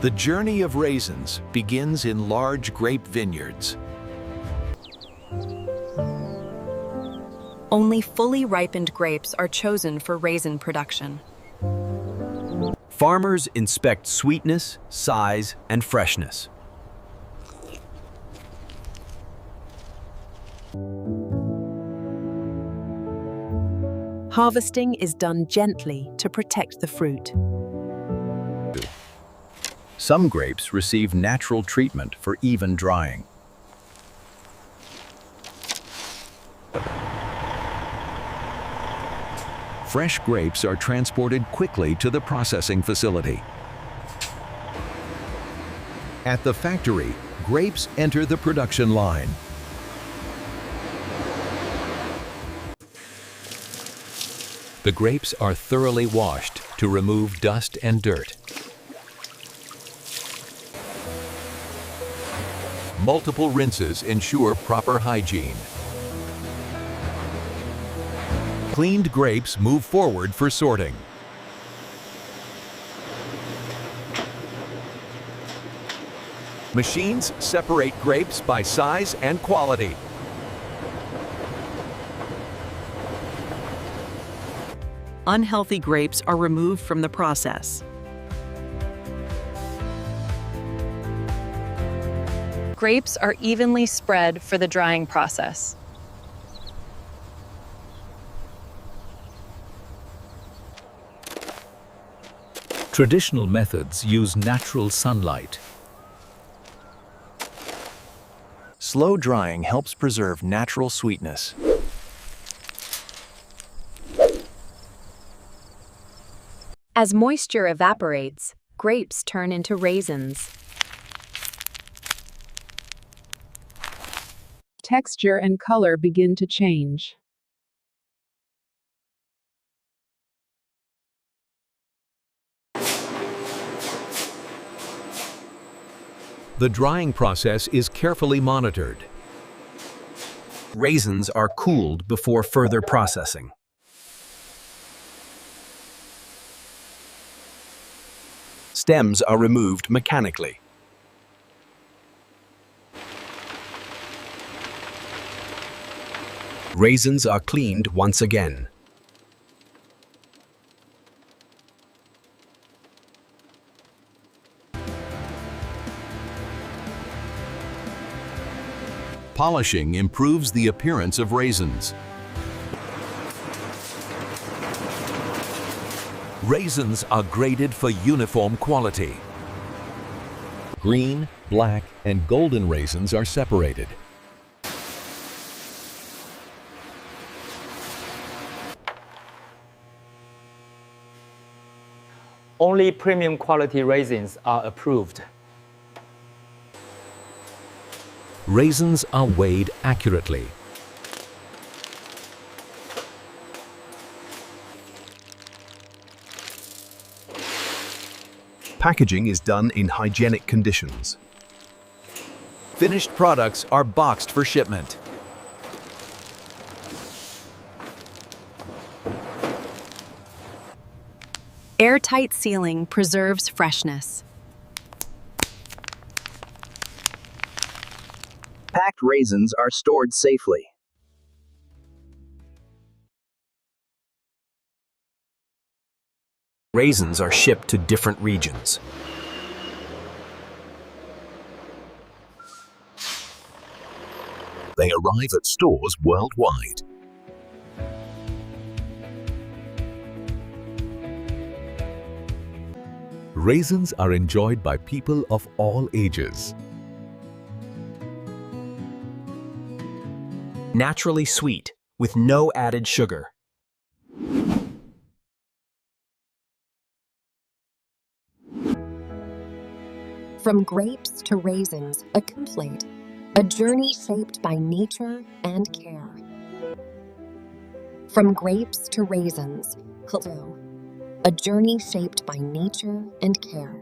The journey of raisins begins in large grape vineyards. Only fully ripened grapes are chosen for raisin production. Farmers inspect sweetness, size, and freshness. Harvesting is done gently to protect the fruit. Some grapes receive natural treatment for even drying. Fresh grapes are transported quickly to the processing facility. At the factory, grapes enter the production line. The grapes are thoroughly washed to remove dust and dirt. Multiple rinses ensure proper hygiene. Cleaned grapes move forward for sorting. Machines separate grapes by size and quality. Unhealthy grapes are removed from the process. Grapes are evenly spread for the drying process. Traditional methods use natural sunlight. Slow drying helps preserve natural sweetness. As moisture evaporates, grapes turn into raisins. Texture and color begin to change. The drying process is carefully monitored. Raisins are cooled before further processing. Stems are removed mechanically. Raisins are cleaned once again. Polishing improves the appearance of raisins. Raisins are graded for uniform quality. Green, black, and golden raisins are separated. Only premium quality raisins are approved. Raisins are weighed accurately. Packaging is done in hygienic conditions. Finished products are boxed for shipment. Airtight sealing preserves freshness. Packed raisins are stored safely. Raisins are shipped to different regions. They arrive at stores worldwide. Raisins are enjoyed by people of all ages. Naturally sweet, with no added sugar. From grapes to raisins, a complete, a journey shaped by nature and care. From grapes to raisins, hello, a journey shaped by nature and care.